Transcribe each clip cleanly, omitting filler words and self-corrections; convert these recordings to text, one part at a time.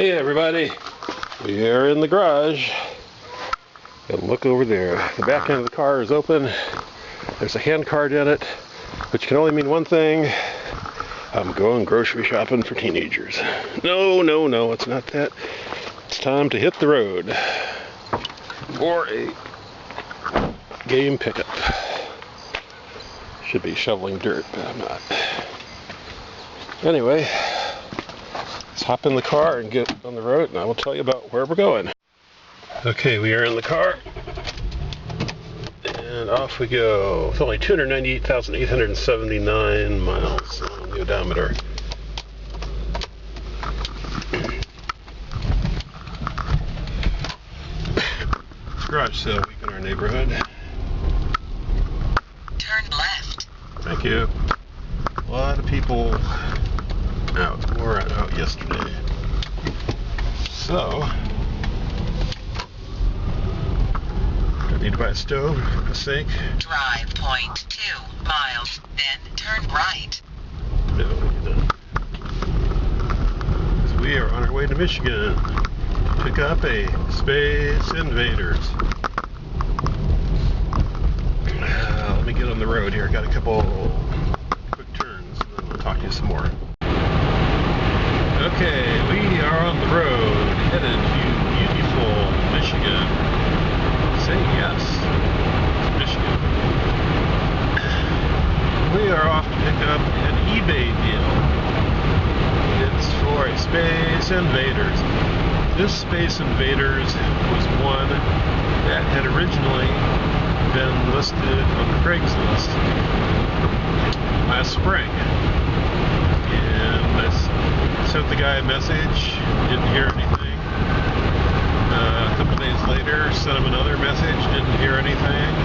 Hey everybody, we are in the garage, and look over there. The back end of the car is open. There's a hand cart in it, which can only mean one thing. I'm going grocery shopping for teenagers. No, it's not that. It's time to hit the road for a game pickup. Should be shoveling dirt, but I'm not. Anyway, let's hop in the car and get on the road, and I will tell you about where we're going. Okay, we are in the car, and off we go. It's only 298,879 miles on the odometer. It's garage sale week in our neighborhood. Turn left. Thank you. A lot of people out. More out yesterday. So, I need to buy a stove, a sink. Drive 0.2 miles, then turn right. No, you don't. 'Cause we are on our way to Michigan to pick up a Space Invaders. Let me get on the road here. Got a couple quick turns, and then I'll talk to you some more. Okay, we are on the road, headed to beautiful Michigan. Say yes, Michigan. We are off to pick up an eBay deal. It's for a Space Invaders. This Space Invaders was one that had originally been listed on Craigslist last spring. And I sent the guy a message, didn't hear anything. A couple days later, sent him another message, didn't hear anything.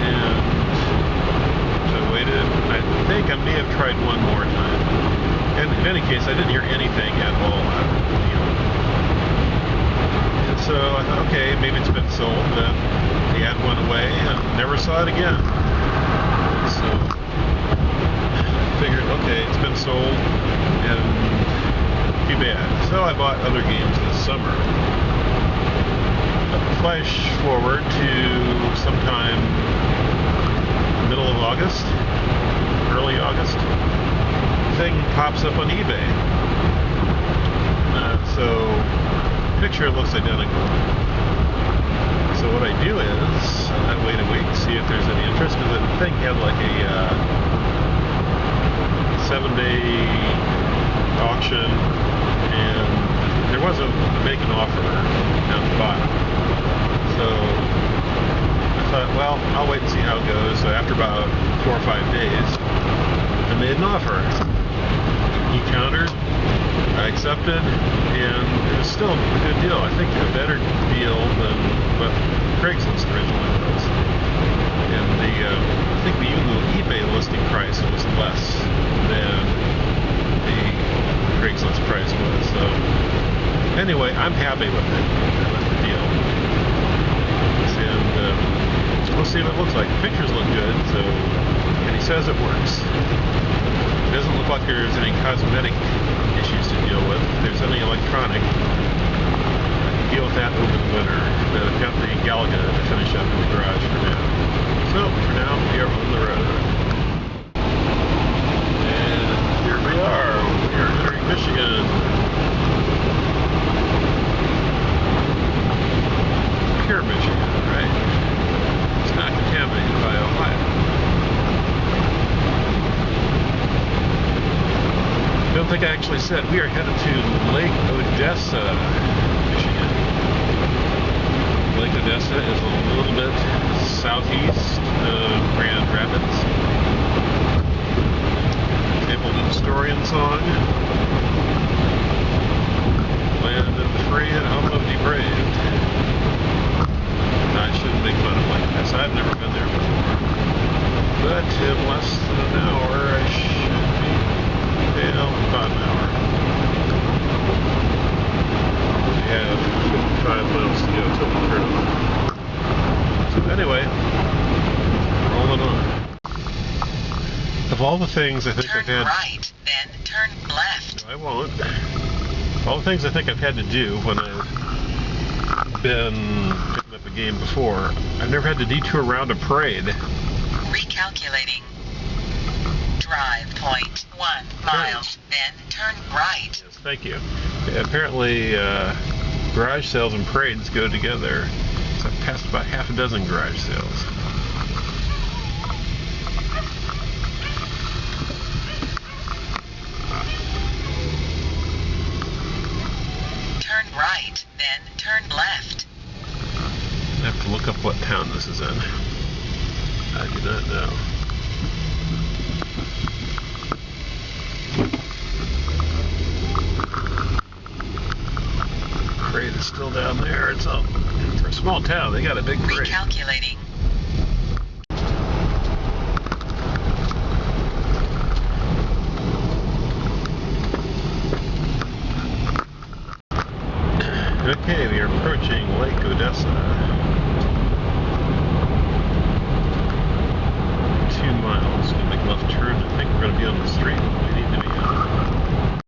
And so I waited. I think I may have tried one more time. And in any case, I didn't hear anything at all out of the deal. And so I thought, okay, maybe it's been sold. Then the ad went away and never saw it again. So figured, okay, it's been sold, and too bad. So I bought other games this summer. Flash forward to sometime middle of August, early August. Thing pops up on eBay. So picture looks identical. So what I do is I wait a week, see if there's any interest, because the thing had like a 7-day auction, and there wasn't a make an offer down the bottom. So I thought, well, I'll wait and see how it goes. So after about 4 or 5 days, I made an offer. He countered, I accepted, and it was still a good deal. I think a better deal than what Craigslist originally was. And I think the eBay listing price was less than the Craigslist price was. So anyway, I'm happy with it, with the deal. And we'll see what it looks like. The pictures look good, so, and he says it works. It doesn't look like there's any cosmetic issues to deal with. If there's any electronic, I can deal with that over the winter. But I've got the Galaga to finish up in the garage for now. So, for now, we are on the road. And here we are. We are entering Michigan. Pure Michigan, right? It's not contaminated by Ohio. I don't think I actually said we are headed to Lake Odessa, Michigan. Lake Odessa is a little bit southeast of Grand Rapids. Maple the Historian song. Land of the free and home of the brave. I shouldn't make fun of Lake Odessa. I've never been there before. But in less than an hour, I should be. Yeah, about an hour. We have 55 miles to go till we turn on. So anyway, rolling on. Of all the things I think I've had... Turn right, then turn left. I won't. all the things I think I've had to do when I've been picking up a game before, I've never had to detour around a parade. Recalculating. Drive 0.1 miles, then turn right. Yes, thank you. Yeah, apparently, garage sales and parades go together. So I've passed about half a dozen garage sales. Turn right, then turn left. I have to look up what town this is in. I do not know. Parade is still down there. It's up. For a small town, they got a big parade. Recalculating. Okay, we are approaching Lake Odessa. 2 miles. We'll make a left turn. I think we're going to be on the street we need to be on.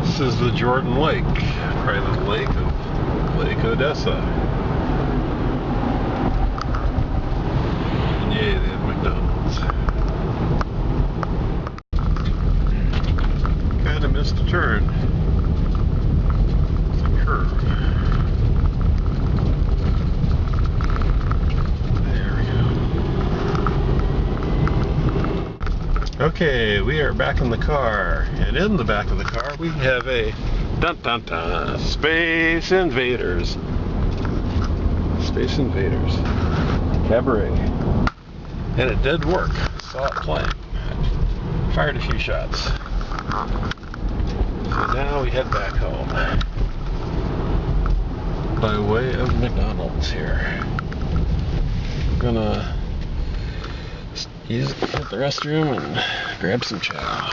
This is the Jordan Lake, private lake of Lake Odessa. And yay, they have McDonald's. Kind of missed a turn. Curve. There we go. Okay, we are back in the car, and in the back of the car we have a dun-dun-dun Space Invaders. Space Invaders Cabaret. And it did work. Saw it playing. Fired a few shots. So now we head back home. By way of McDonald's here. I'm gonna hit the restroom and grab some chow.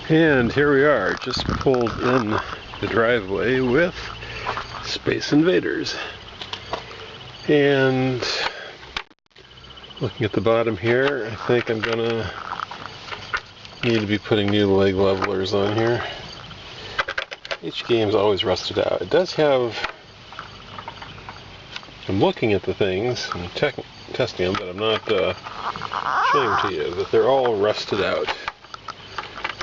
And here we are, just pulled in the driveway with Space Invaders. And looking at the bottom here, I think I'm gonna need to be putting new leg levelers on here. Each game's always rusted out. It does have... I'm looking at the things and testing them, but I'm not showing them to you. But they're all rusted out.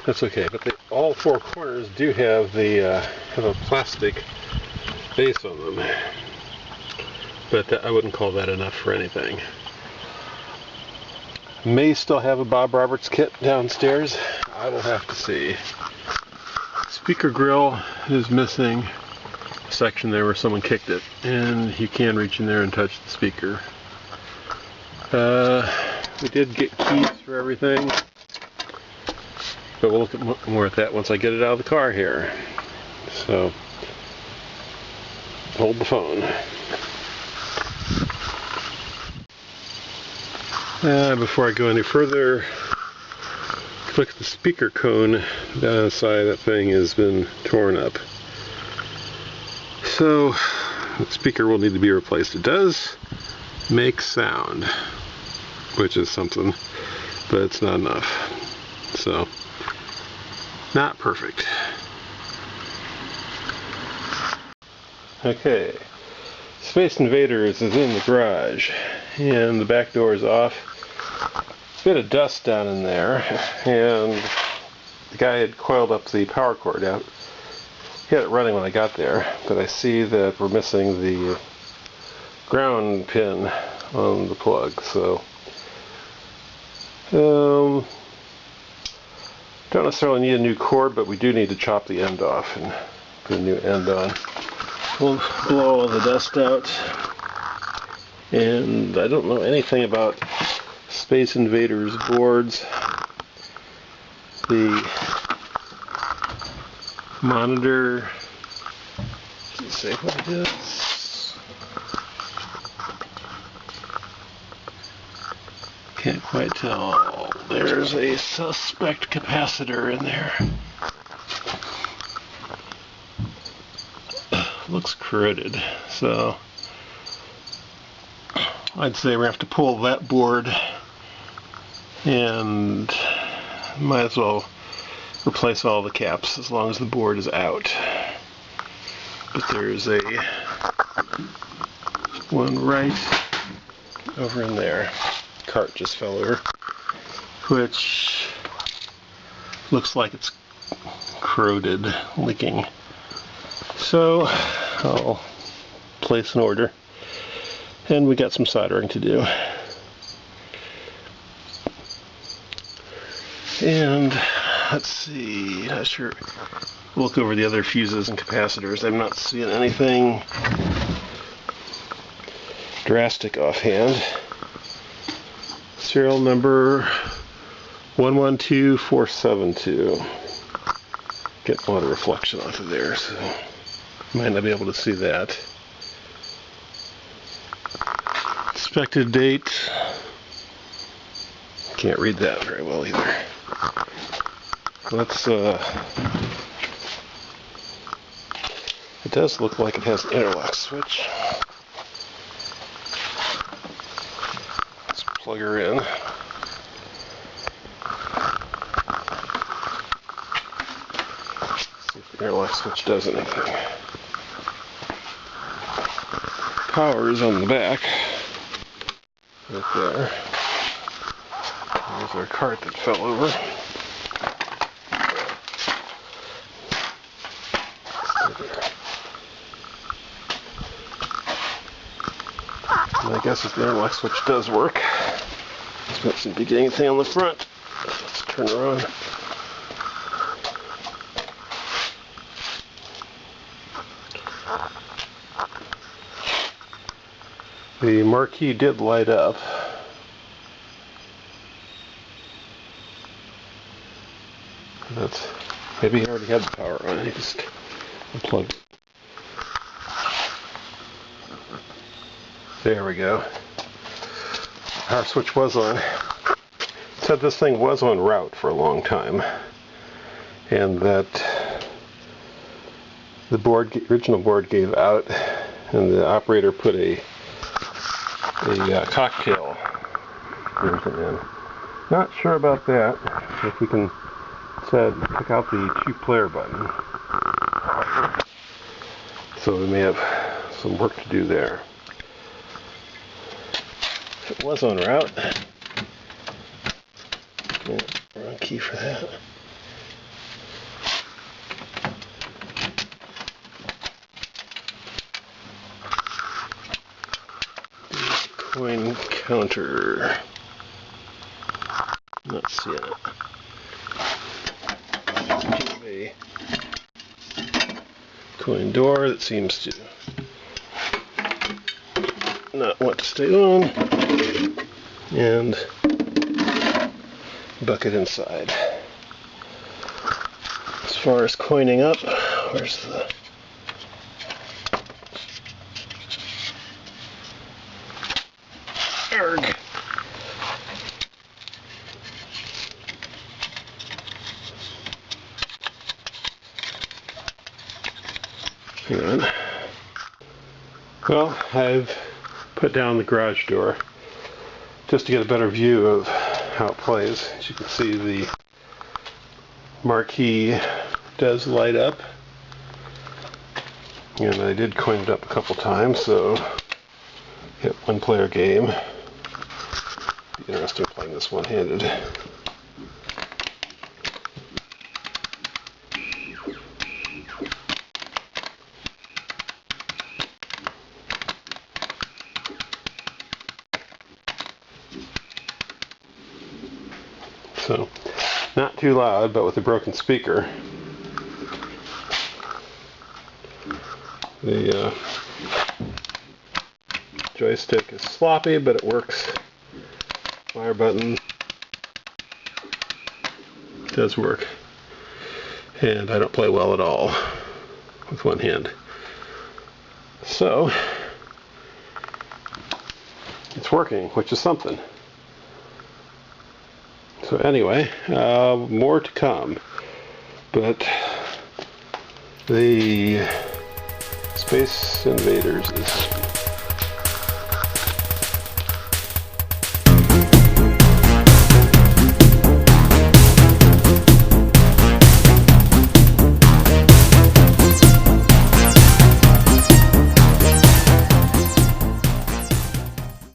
That's okay. But all 4 corners do have the have a plastic base on them. But I wouldn't call that enough for anything. May still have a Bob Roberts kit downstairs. I will have to see. Speaker grill is missing a section there where someone kicked it, and you can reach in there and touch the speaker. We did get keys for everything, but we'll look at more at that once I get it out of the car here. So, hold the phone. Before I go any further, look at the speaker cone down the side. That thing has been torn up. So the speaker will need to be replaced. It does make sound, which is something, but it's not enough. So, not perfect. Okay, Space Invaders is in the garage, and the back door is off. Bit of dust down in there, and the guy had coiled up the power cord out. He had it running when I got there, but I see that we're missing the ground pin on the plug, so don't necessarily need a new cord, but we do need to chop the end off and put a new end on. We'll blow all the dust out, and I don't know anything about Space Invaders boards. The monitor, let's see what it is. Can't quite tell. There's a suspect capacitor in there. Looks corroded, so I'd say we have to pull that board, and might as well replace all the caps as long as the board is out. But there's a one right over in there. Cart just fell over, which looks like it's corroded, leaking. So I'll place an order, and we got some soldering to do. And let's see, not sure. We'll look over the other fuses and capacitors. I'm not seeing anything drastic offhand. Serial number 112472. Get a lot of reflection off of there, so you might not be able to see that. Expected date. Can't read that very well either. Let's it does look like it has an interlock switch. Let's plug her in. See if the interlock switch does anything. Power is on the back. Right there. There's our cart that fell over. And I guess if the interlock switch does work, it's not seem to be getting anything on the front. Let's turn her on. The marquee did light up. That's maybe he already had the power on. He just unplugged it. There we go. Power switch was on. It said this thing was on route for a long time, and that the original board gave out, and the operator put a cocktail version in. Not sure about that. If we can pick out the 2-player button. So we may have some work to do there. If it was on route, yeah, wrong key for that. Coin counter. Not seeing it. A coin door that seems to not want to stay on, and bucket inside. As far as coining up, where's the arg? Hang on. Well, I've put down the garage door just to get a better view of how it plays. As you can see, the marquee does light up, and I did coin it up a couple times, so hit 1-player game. Be interesting playing this one-handed. So, not too loud, but with a broken speaker. The joystick is sloppy, but it works. Fire button does work. And I don't play well at all with one hand. So, it's working, which is something. So anyway, more to come, but the Space Invaders is